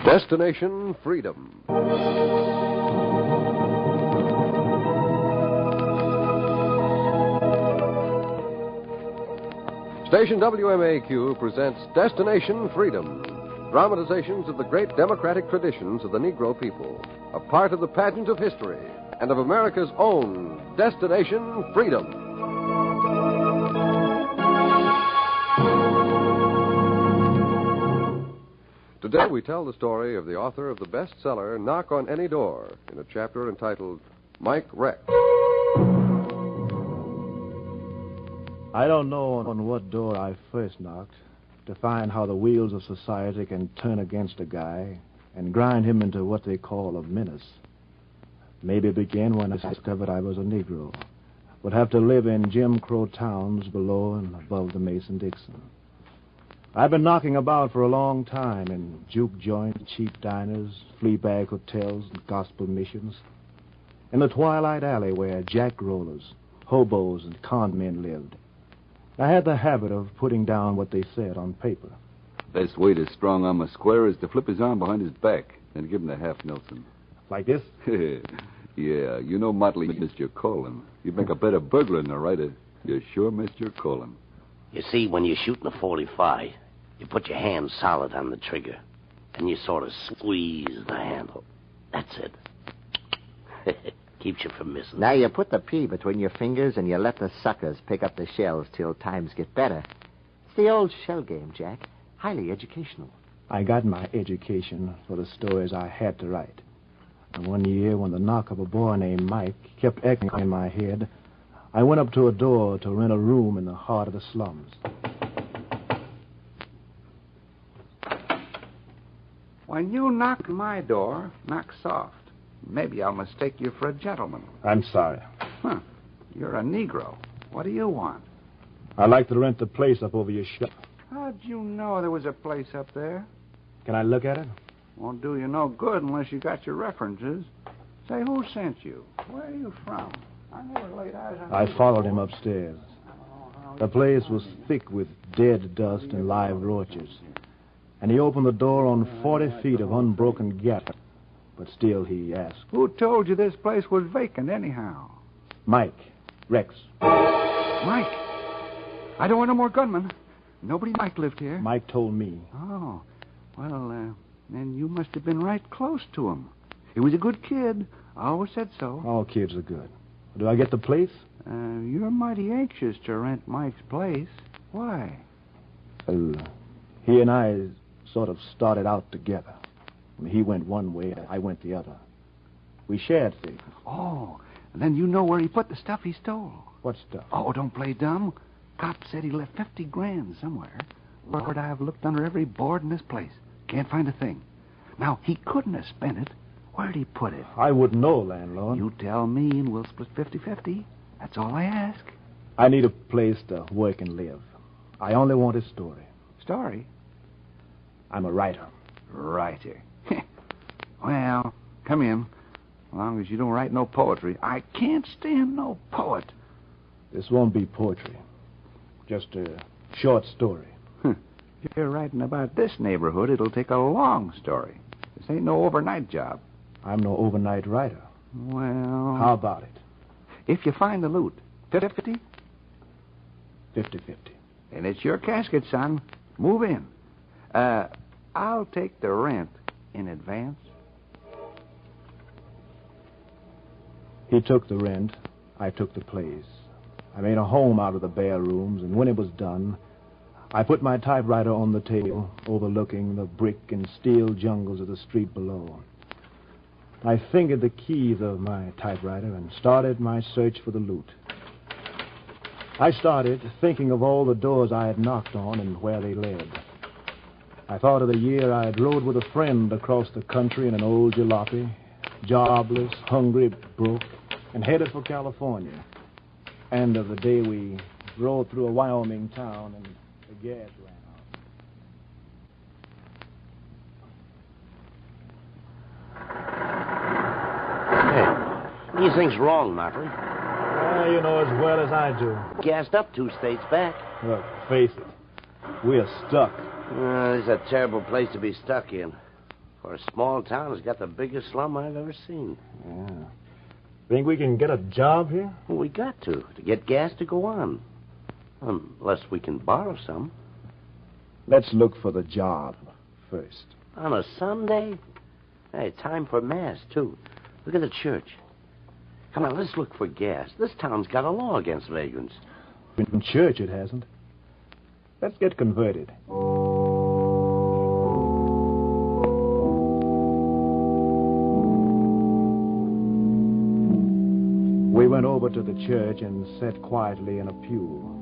Destination Freedom. Station WMAQ presents Destination Freedom, dramatizations of the great democratic traditions of the Negro people, a part of the pageant of history and of America's own Destination Freedom. Today we tell the story of the author of the bestseller Knock on Any Door in a chapter entitled Mike Rex. I don't know on what door I first knocked to find how the wheels of society can turn against a guy and grind him into what they call a menace. Maybe it began when I discovered I was a Negro, would have to live in Jim Crow towns below and above the Mason-Dixon. I've been knocking about for a long time in juke joints, cheap diners, flea bag hotels, and gospel missions. In the twilight alley where jack rollers, hobos, and con men lived. I had the habit of putting down what they said on paper. Best way to strong arm a square is to flip his arm behind his back and give him the half Nelson. Like this? Yeah, you know Motley missed your calling. You'd make a better burglar than a writer. You sure missed your calling. You see, when you're shooting a .45, you put your hand solid on the trigger, and you sort of squeeze the handle. That's it. Keeps you from missing. Now you put the P between your fingers and you let the suckers pick up the shells till times get better. It's the old shell game, Jack. Highly educational. I got my education for the stories I had to write. And one year, when the knock of a boy named Mike kept echoing in my head, I went up to a door to rent a room in the heart of the slums. When you knock on my door, knock soft. Maybe I'll mistake you for a gentleman. I'm sorry. Huh. You're a Negro. What do you want? I'd like to rent the place up over your shop. How'd you know there was a place up there? Can I look at it? Won't do you no good unless you got your references. Say, who sent you? Where are you from? I never laid eyes on you. I followed him upstairs. The place was thick with dead dust and live roaches. And he opened the door on 40 feet of unbroken gap. But still he asked. Who told you this place was vacant anyhow? Mike. Rex. Mike. I don't want no more gunmen. Nobody Mike lived here. Mike told me. Oh. Well, then you must have been right close to him. He was a good kid. I always said so. All kids are good. Do I get the place? You're mighty anxious to rent Mike's place. Why? He and I sort of started out together. He went one way, I went the other. We shared things. Oh, and then you know where he put the stuff he stole. What stuff? Oh, don't play dumb. Cop said he left 50 grand somewhere. Lord, I've looked under every board in this place. Can't find a thing. Now, he couldn't have spent it. Where'd he put it? I wouldn't know, landlord. You tell me and we'll split 50-50. That's all I ask. I need a place to work and live. I only want a story. Story? I'm a writer. Writer. Well, come in. As long as you don't write no poetry. I can't stand no poet. This won't be poetry. Just a short story. If you're writing about this neighborhood, it'll take a long story. This ain't no overnight job. I'm no overnight writer. Well... How about it? If you find the loot, 50-50? 50-50. And it's your casket, son. Move in. I'll take the rent in advance. He took the rent. I took the place. I made a home out of the bare rooms, and when it was done, I put my typewriter on the table, overlooking the brick and steel jungles of the street below. I fingered the keys of my typewriter and started my search for the loot. I started thinking of all the doors I had knocked on and where they led. I thought of the year I had rode with a friend across the country in an old jalopy, jobless, hungry, broke, and headed for California. And of the day we rode through a Wyoming town and the gas ran Hey, anything's wrong, Motley. You know as well as I do. Gassed up 2 states back. Look, face it. We're stuck. This is a terrible place to be stuck in. For a small town, it's got the biggest slum I've ever seen. Yeah. Think we can get a job here? Well, we got to get gas to go on. Unless we can borrow some. Let's look for the job first. On a Sunday? Hey, time for Mass, too. Look at the church. Come on, let's look for gas. This town's got a law against vagrants. In church, it hasn't. Let's get converted. We went over to the church and sat quietly in a pew.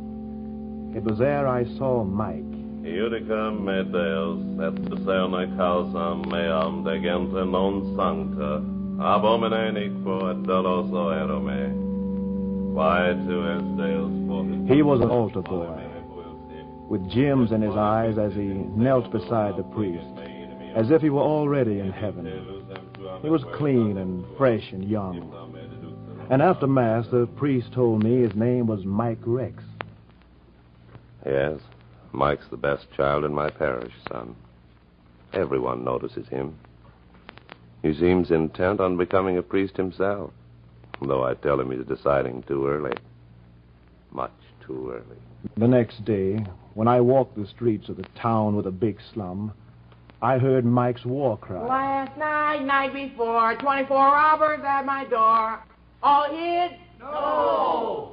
It was there I saw Mike. Judica me Deus, et discerne causam meam de gente non sancta, abomine nequo et doloso ero me. Quae tu es Deus fortis. He was an altar boy, with gems in his eyes as he knelt beside the priest, as if he were already in heaven. He was clean and fresh and young. And after Mass, the priest told me his name was Mike Rex. Yes, Mike's the best child in my parish, son. Everyone notices him. He seems intent on becoming a priest himself, though I tell him he's deciding too early. Much too early. The next day, when I walked the streets of the town with a big slum, I heard Mike's war cry. Last night before, 24 robbers at my door. All hid? No.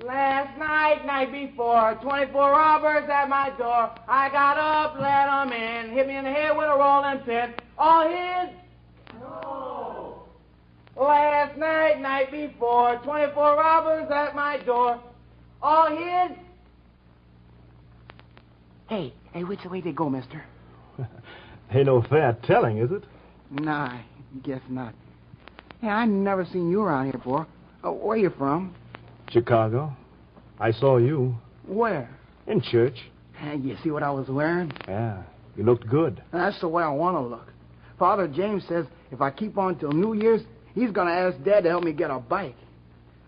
Last night before, 24 robbers at my door. I got up, let 'em in, hit me in the head with a rolling pin. All hid? No. Last night before, 24 robbers at my door. All hid? Hey, which way they go, mister? Ain't no fair telling, is it? Nah, I guess not. Hey, I never seen you around here before. Where you from? Chicago. I saw you. Where? In church. Hey, you see what I was wearing? Yeah, you looked good. That's the way I want to look. Father James says if I keep on till New Year's, he's going to ask Dad to help me get a bike.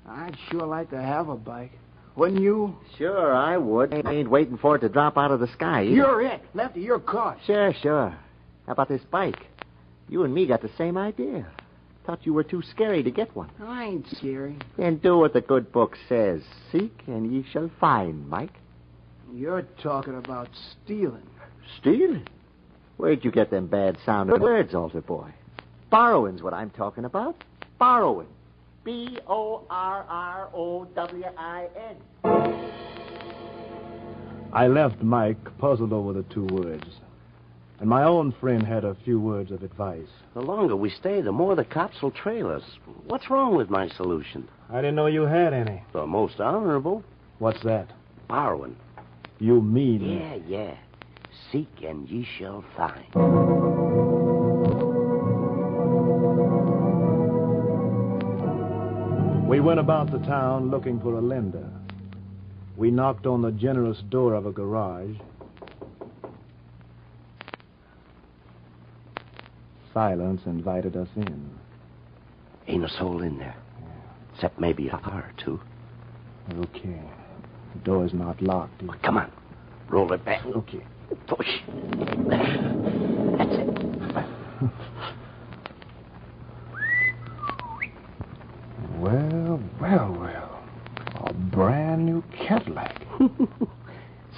I'd sure like to have a bike. Wouldn't you? Sure, I would. Ain't waiting for it to drop out of the sky either. You're it. Lefty, you're caught. Sure. How about this bike? You and me got the same idea. Thought you were too scary to get one. I ain't scary. Then do what the good book says. Seek and ye shall find, Mike. You're talking about stealing. Stealing? Where'd you get them bad sounding words, altar boy? Borrowing's what I'm talking about. Borrowing. Borrowin. I left Mike puzzled over the two words. And my own friend had a few words of advice. The longer we stay, the more the cops will trail us. What's wrong with my solution? I didn't know you had any. The most honorable. What's that? Borrowing. You mean... Yeah. Seek and ye shall find. We went about the town looking for a lender. We knocked on the generous door of a garage. Silence invited us in. Ain't a soul in there. Except maybe a car or two. Okay. The door's not locked. Well, come on. Roll it back. Okay. Push. That's it. Well. A brand new Cadillac.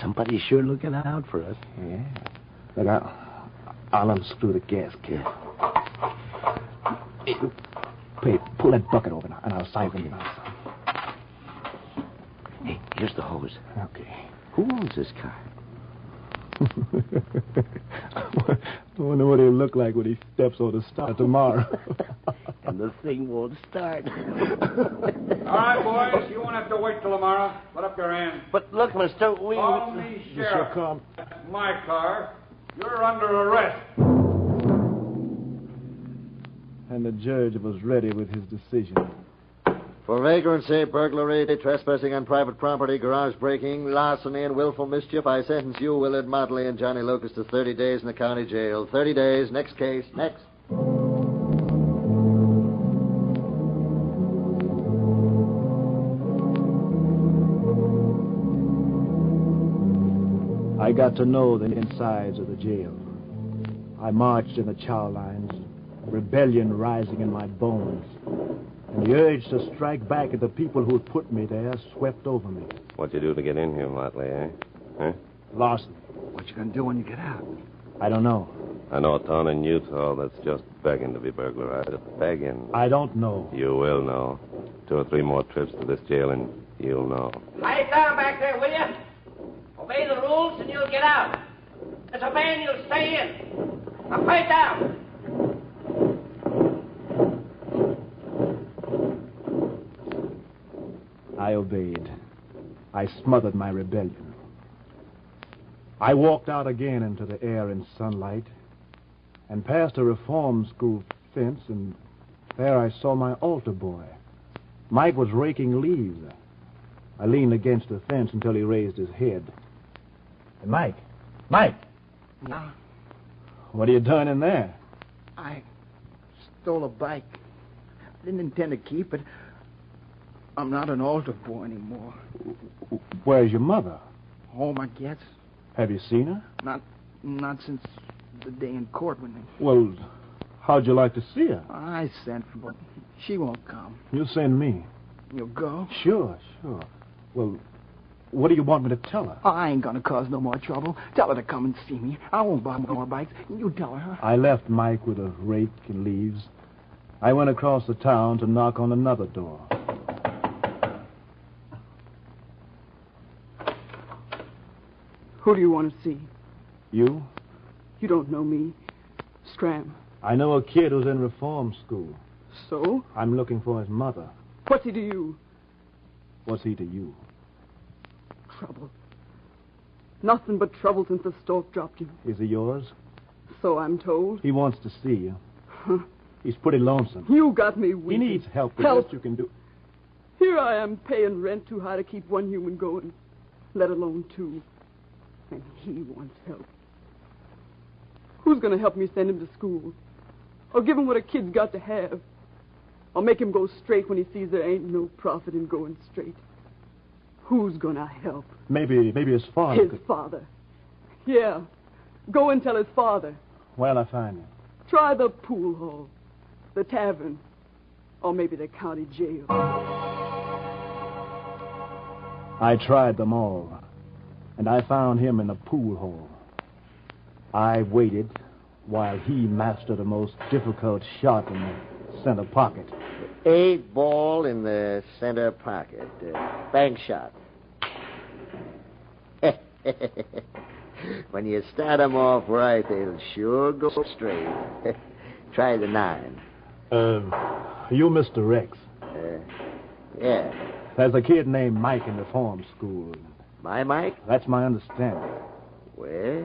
Somebody's sure looking out for us. Yeah. Look, I'll unscrew the gas kit. Hey, pull that bucket over now, and I'll siphon it out. Hey, here's the hose. Okay. Who owns this car? I wonder what he'll look like when he steps on the start tomorrow. And the thing won't start. All right, boys. You won't have to wait till tomorrow. Put up your hands. But look, mister, we... Call me sheriff. Come. That's my car. You're under arrest. And the judge was ready with his decision. For vagrancy, burglary, trespassing on private property, garage breaking, larceny, and willful mischief, I sentence you, Willard Motley, and Johnny Lucas to 30 days in the county jail. 30 days. Next case. Next. I got to know the insides of the jail. I marched in the chow lines, rebellion rising in my bones. And the urge to strike back at the people who had put me there swept over me. What'd you do to get in here, Motley, eh? Huh? Lost. What you gonna do when you get out? I don't know. I know a town in Utah that's just begging to be burglarized. Begging. I don't know. You will know. 2 or 3 more trips to this jail and you'll know. Lie down back there, will you? Obey the rules and you'll get out. Disobey and you'll stay in. Now pipe down. I obeyed. I smothered my rebellion. I walked out again into the air and sunlight and past a reform school fence, and there I saw my altar boy. Mike was raking leaves. I leaned against the fence until he raised his head. Hey, Mike! Mike! Yeah? What are you doing in there? I stole a bike. I didn't intend to keep it. I'm not an altar boy anymore. Where's your mother? Home, I guess. Have you seen her? Not since the day in court when they... Well, how'd you like to see her? I sent for her, but she won't come. You send me. You'll go? Sure. Well, what do you want me to tell her? I ain't gonna cause no more trouble. Tell her to come and see me. I won't buy more bikes. You tell her. I left Mike with a rake and leaves. I went across the town to knock on another door. Who do you want to see? You? You don't know me. Stram. I know a kid who's in reform school. So? I'm looking for his mother. What's he to you? What's he to you? Trouble. Nothing but trouble since the stork dropped you. Is he yours? So I'm told. He wants to see you. He's pretty lonesome. You got me weak. He needs help. The Help. best you can do. Here I am paying rent too high to keep one human going, let alone 2. And he wants help. Who's going to help me send him to school? Or give him what a kid's got to have? Or make him go straight when he sees there ain't no profit in going straight? Who's going to help? Maybe his father. His father. Yeah. Go and tell his father. Where'll I find him? Try the pool hall, the tavern, or maybe the county jail. I tried them all, and I found him in the pool hall. I waited while he mastered the most difficult shot in the center pocket. 8 ball in the center pocket. Bank shot. When you start 'em off right, they'll sure go straight. Try the 9. You Mr. Rex. Yeah. There's a kid named Mike in reform school. My Mike? That's my understanding. Well.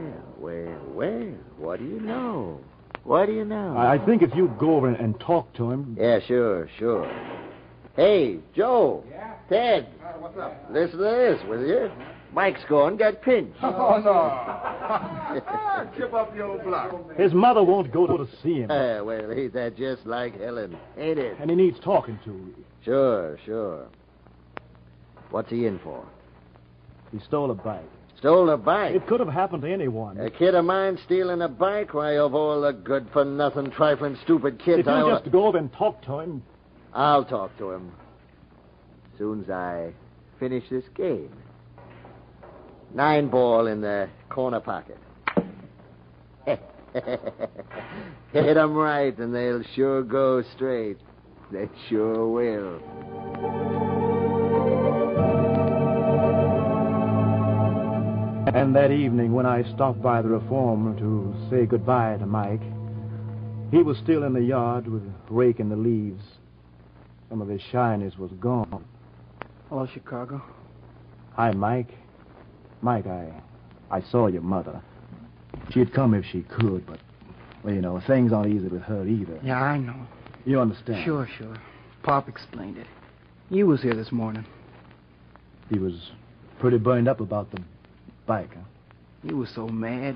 What do you know? What do you know? I think if you go over and talk to him... Yeah, sure. Hey, Joe. Yeah? Ted. What's up? Listen to this, will you? Mike's gone got pinched. Oh, no. Chip up the old block. His mother won't go to see him. Well, ain't that just like Helen, ain't it? And he needs talking to. Sure. What's he in for? He stole a bike. Stole a bike? It could have happened to anyone. A kid of mine stealing a bike? Why, of all the good-for-nothing, trifling, stupid kids, If you just go over and talk to him... I'll talk to him. Soon as I finish this game. 9 ball in the corner pocket. Hit 'em right, and they'll sure go straight. They sure will. And that evening, when I stopped by the reform to say goodbye to Mike, he was still in the yard with raking the leaves. Some of his shyness was gone. Hello, Chicago. Hi, Mike. Mike, I saw your mother. She'd come if she could, but, well, you know, things aren't easy with her either. Yeah, I know. You understand? Sure. Pop explained it. He was here this morning. He was pretty burned up about the bike, huh? He was so mad.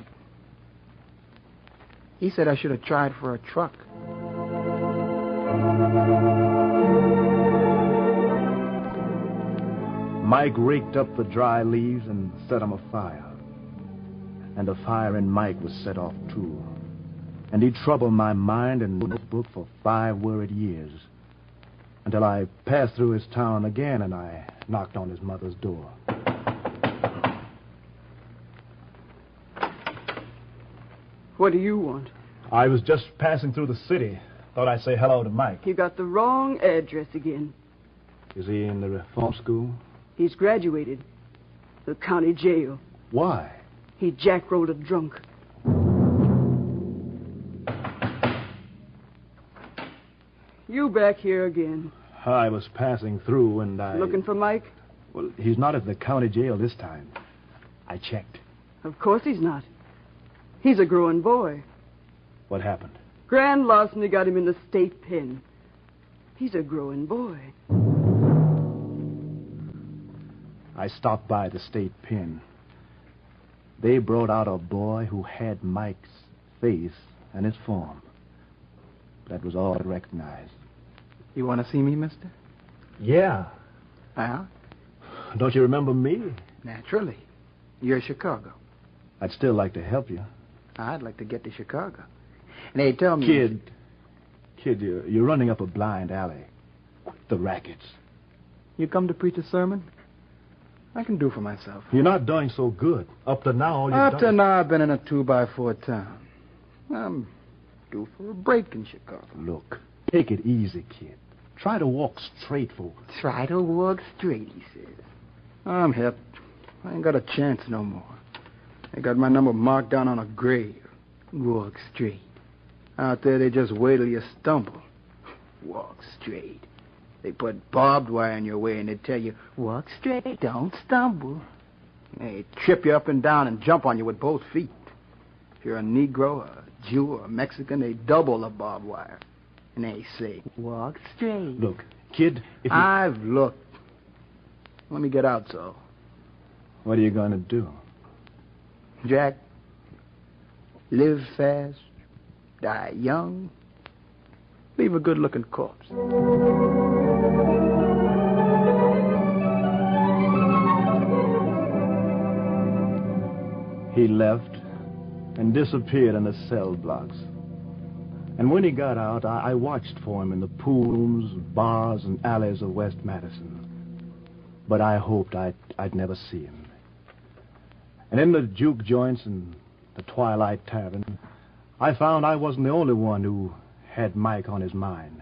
He said I should have tried for a truck. Mike raked up the dry leaves and set 'em afire. And the fire in Mike was set off, too. And he troubled my mind and notebook for 5 worried years. Until I passed through his town again and I knocked on his mother's door. What do you want? I was just passing through the city. Thought I'd say hello to Mike. You got the wrong address again. Is he in the reform school? He's graduated. The county jail. Why? He jackrolled a drunk. You back here again. I was passing through and I... Looking for Mike? Well, he's not at the county jail this time. I checked. Of course he's not. He's a growing boy. What happened? Grand larceny got him in the state pen. He's a growing boy. I stopped by the state pen. They brought out a boy who had Mike's face and his form. That was all I recognized. You want to see me, mister? Yeah. Well? Don't you remember me? Naturally. You're Chicago. I'd still like to help you. I'd like to get to Chicago. And they tell me... Kid, you're running up a blind alley. Quit the rackets. You come to preach a sermon? I can do for myself. You're not doing so good. Up to now, all you've done... Up to now, I've been in a 2x4 town. I'm due for a break in Chicago. Look, take it easy, kid. Try to walk straight for once. Try to walk straight, he says. I'm hip. I ain't got a chance no more. They got my number marked down on a grave. Walk straight. Out there, they just wait till you stumble. Walk straight. They put barbed wire in your way and they tell you, walk straight, don't stumble. They trip you up and down and jump on you with both feet. If you're a Negro, a Jew, or a Mexican, they double the barbed wire. And they say, walk straight. Look, kid, if you... I've looked. Let me get out, so. What are you going to do? Jack, live fast, die young, leave a good-looking corpse. He left and disappeared in the cell blocks. And when he got out, I watched for him in the pool rooms, bars, and alleys of West Madison. But I hoped I'd never see him. And in the juke joints and the Twilight Tavern, I found I wasn't the only one who had Mike on his mind.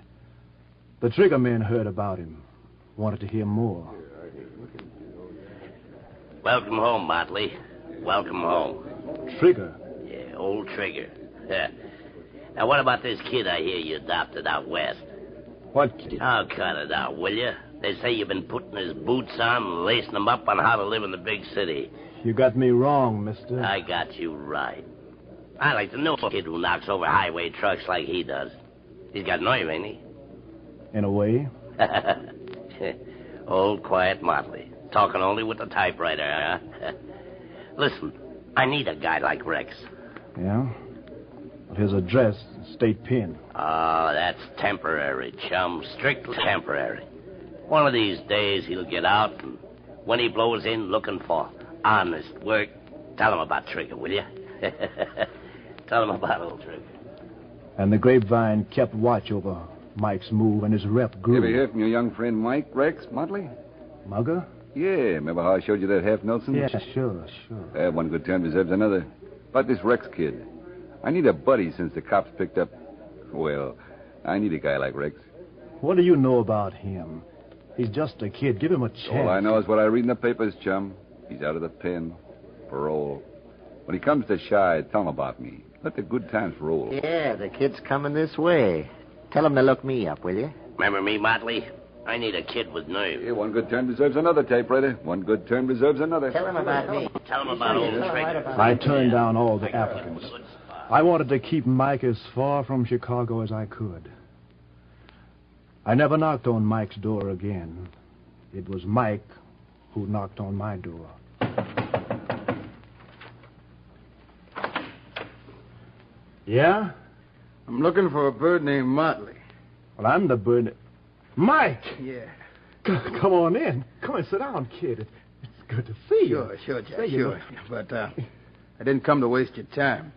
The trigger men heard about him, wanted to hear more. Welcome home, Motley. Welcome home. Trigger? Yeah, old Trigger. Now, what about this kid I hear you adopted out west? What kid? Oh, cut it out, will you? They say you've been putting his boots on and lacing him up on how to live in the big city. You got me wrong, mister. I got you right. I like to know a kid who knocks over highway trucks like he does. He's got nerve, ain't he? In a way. Old quiet Motley. Talking only with the typewriter, huh? Listen, I need a guy like Rex. Yeah? Well, his address, state pen. Oh, that's temporary, chum. Strictly temporary. One of these days he'll get out, and when he blows in looking for honest work, tell him about Trigger, will you? Tell him about old Trigger. And the grapevine kept watch over Mike's move, and his rep grew. Ever hear from your young friend Mike, Rex, Motley? Mugger? Yeah, remember how I showed you that half Nelson? Yeah, sure. One good turn deserves another. About this Rex kid. I need a buddy since the cops picked up... Well, I need a guy like Rex. What do you know about him? He's just a kid. Give him a chance. All I know is what I read in the papers, chum. He's out of the pen. Parole. When he comes to Shy, tell him about me. Let the good times roll. Yeah, the kid's coming this way. Tell him to look me up, will you? Remember me, Motley? I need a kid with nerve. Yeah, one good turn deserves another, typewriter. One good turn deserves another. Tell him about me. Tell him about old Trigger. I turned down all the applicants. I wanted to keep Mike as far from Chicago as I could. I never knocked on Mike's door again. It was Mike who knocked on my door. Yeah? I'm looking for a bird named Motley. Well, I'm the bird... Mike! Yeah. Come on in. Come and sit down, kid. It's good to see you. Sure, Jack, sure. But I didn't come to waste your time.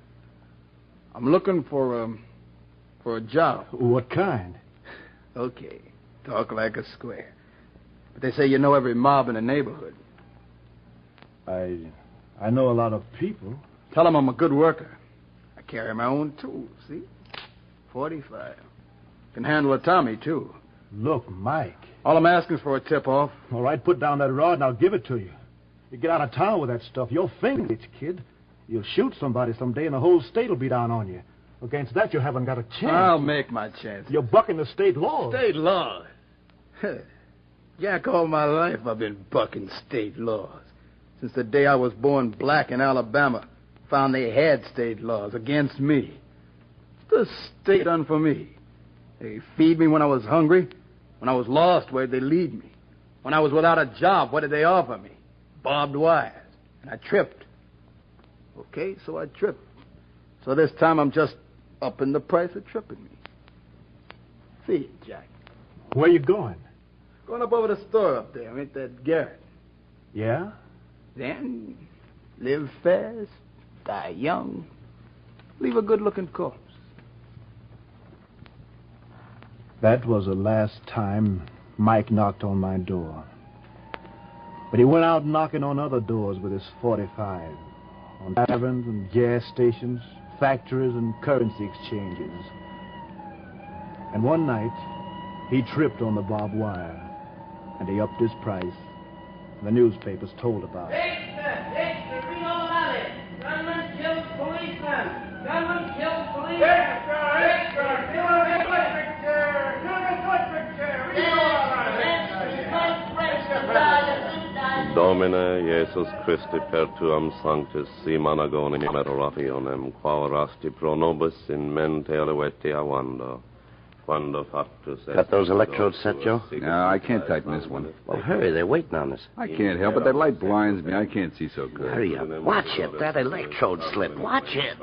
I'm looking for a job. What kind? Okay, talk like a square. But they say you know every mob in the neighborhood. I know a lot of people. Tell them I'm a good worker. I carry my own tools, see? 45. Can handle a Tommy, too. Look, Mike. All I'm asking is for a tip-off. All right, put down that rod and I'll give it to you. You get out of town with that stuff, your finger itch, kid. You'll shoot somebody someday and the whole state will be down on you. Against that, you haven't got a chance. I'll make my chance. You're bucking the state law. State law? Jack, all my life I've been bucking state laws. Since the day I was born black in Alabama, found they had state laws against me. What's the state done for me? They feed me when I was hungry. When I was lost, where'd they lead me? When I was without a job, what did they offer me? Barbed wires. And I tripped. Okay, so I tripped. So this time I'm just upping the price of tripping me. See you, Jack. Where you going? Going up over the store up there. Ain't that Garrett? Yeah? Then live fast, die young, leave a good-looking corpse. That was the last time Mike knocked on my door. But he went out knocking on other doors with his 45, on taverns and gas stations, factories and currency exchanges. And one night, he tripped on the barbed wire, and he upped his price. The newspapers told about it. Extra, read all about it. Gunman kills policeman. Gunman kills policeman. Extra, read all about it. Domine Jesus Christi per tuam sanctus simon agonim et orationem quaerasti pro nobis in mente eleveti avando. Quando factus est... Got those electrodes set, Joe? No, I can't tighten this one. Well, hurry. They're waiting on us. I can't help it. That light blinds me. I can't see so good. Hurry up. Watch it. That electrode slip. Watch it.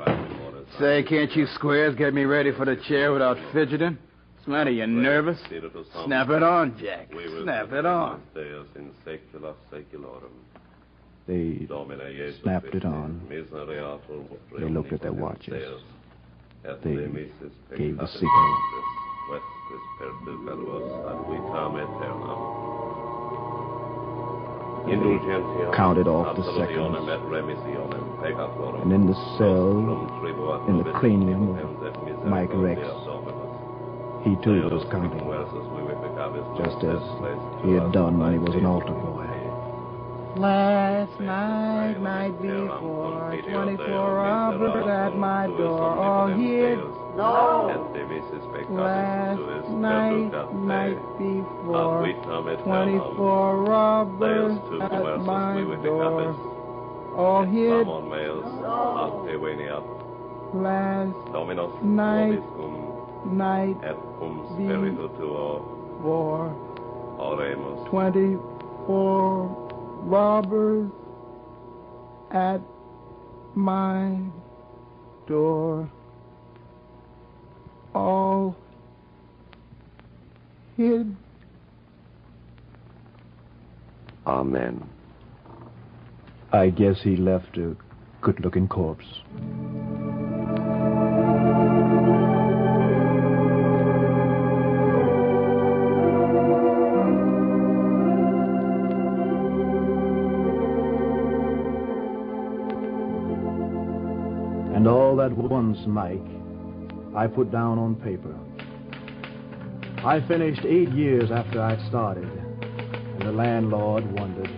Say, can't you squares get me ready for the chair without fidgeting? What's the matter? You nervous? Snap it on, Jack. Snap it on. They snapped it on. They looked at their watches. They gave the signal. Counted off the seconds. And in the cell, in the cranium of Mike Rex, he too was counting, just as he had done when he was an altar boy. Last night, night before, 24 robbers at my door, all hid. No. Last night, night before, 24 robbers at my door, all hid. Last night, night before, 24 robbers at my door, all hid. Amen. I guess he left a good-looking corpse. And all that once, Mike, I put down on paper. I finished 8 years after I'd started, and the landlord wondered.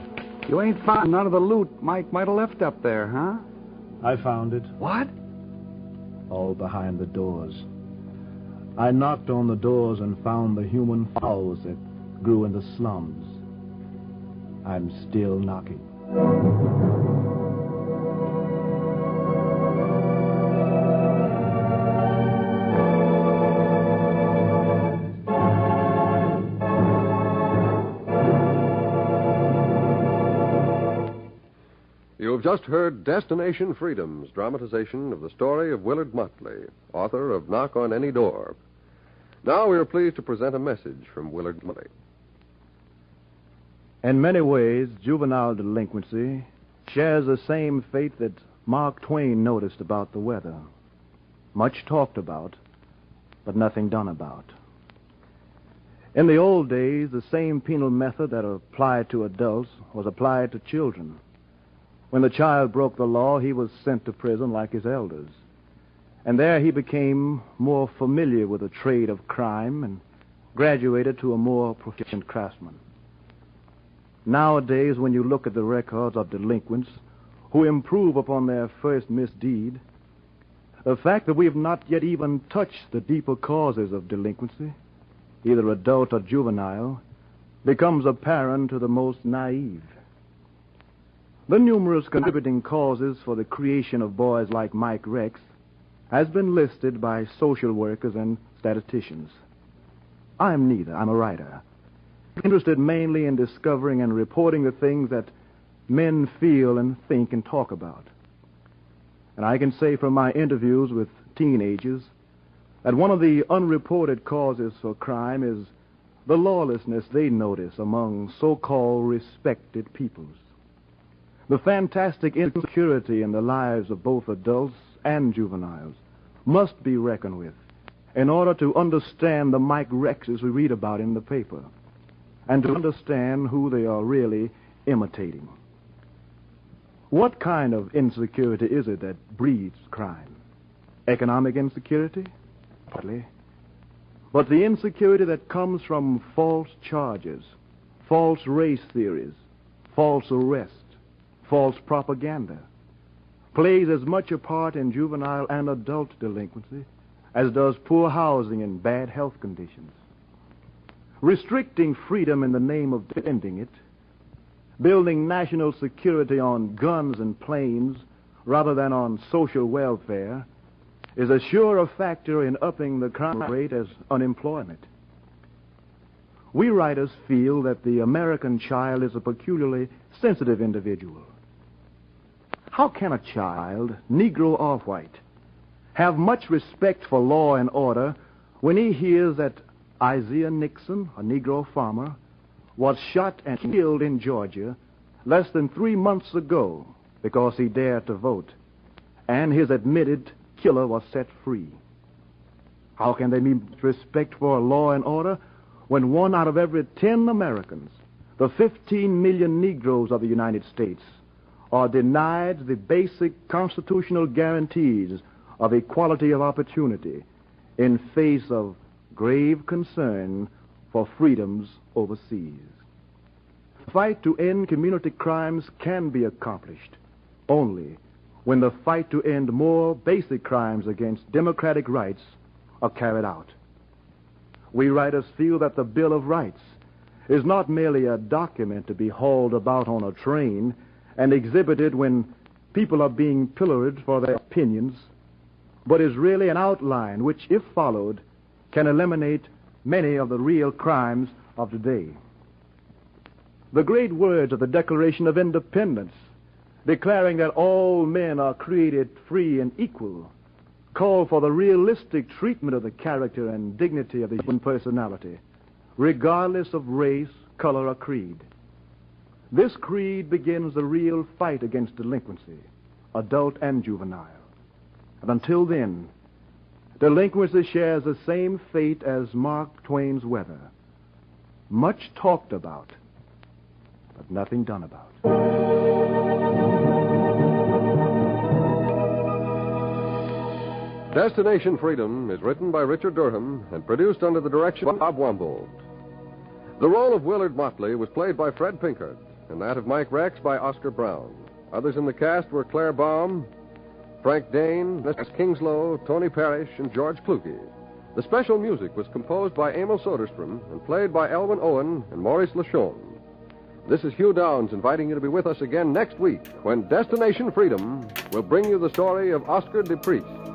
You ain't found none of the loot Mike might have left up there, huh? I found it. What? All behind the doors. I knocked on the doors and found the human fowls that grew in the slums. I'm still knocking. You've just heard Destination Freedom's dramatization of the story of Willard Motley, author of Knock on Any Door. Now we are pleased to present a message from Willard Motley. In many ways, juvenile delinquency shares the same fate that Mark Twain noticed about the weather. much talked about, but nothing done about. In the old days, the same penal method that applied to adults was applied to children. When the child broke the law, he was sent to prison like his elders. And there he became more familiar with the trade of crime and graduated to a more proficient craftsman. Nowadays, when you look at the records of delinquents who improve upon their first misdeed, the fact that we have not yet even touched the deeper causes of delinquency, either adult or juvenile, becomes apparent to the most naive. The numerous contributing causes for the creation of boys like Mike Rex has been listed by social workers and statisticians. I am neither. I'm a writer, interested mainly in discovering and reporting the things that men feel and think and talk about. And I can say from my interviews with teenagers that one of the unreported causes for crime is the lawlessness they notice among so-called respected peoples. The fantastic insecurity in the lives of both adults and juveniles must be reckoned with in order to understand the Mike Rexes we read about in the paper and to understand who they are really imitating. What kind of insecurity is it that breeds crime? Economic insecurity? Partly. But the insecurity that comes from false charges, false race theories, false arrests, false propaganda, plays as much a part in juvenile and adult delinquency as does poor housing and bad health conditions. Restricting freedom in the name of defending it, building national security on guns and planes rather than on social welfare, is as sure a factor in upping the crime rate as unemployment. We writers feel that the American child is a peculiarly sensitive individual. How can a child, Negro or white, have much respect for law and order when he hears that Isaiah Nixon, a Negro farmer, was shot and killed in Georgia less than 3 months ago because he dared to vote, and his admitted killer was set free? How can they mean respect for law and order when 1 out of every 10 Americans, the 15 million Negroes of the United States, are denied the basic constitutional guarantees of equality of opportunity in face of grave concern for freedoms overseas? The fight to end community crimes can be accomplished only when the fight to end more basic crimes against democratic rights are carried out. We writers feel that the Bill of Rights is not merely a document to be hauled about on a train and exhibited when people are being pilloried for their opinions, but is really an outline which, if followed, can eliminate many of the real crimes of today. The great words of the Declaration of Independence, declaring that all men are created free and equal, call for the realistic treatment of the character and dignity of the human personality, regardless of race, color, or creed. This creed begins the real fight against delinquency, adult and juvenile. And until then, delinquency shares the same fate as Mark Twain's weather. Much talked about, but nothing done about. Destination Freedom is written by Richard Durham and produced under the direction of Bob Wambold. The role of Willard Motley was played by Fred Pinkert, and that of Mike Rex by Oscar Brown. Others in the cast were Claire Baum, Frank Dane, Mrs. Kingslow, Tony Parrish, and George Kluge. The special music was composed by Emil Soderstrom and played by Elwin Owen and Maurice LaChaume. This is Hugh Downs inviting you to be with us again next week when Destination Freedom will bring you the story of Oscar DePriest.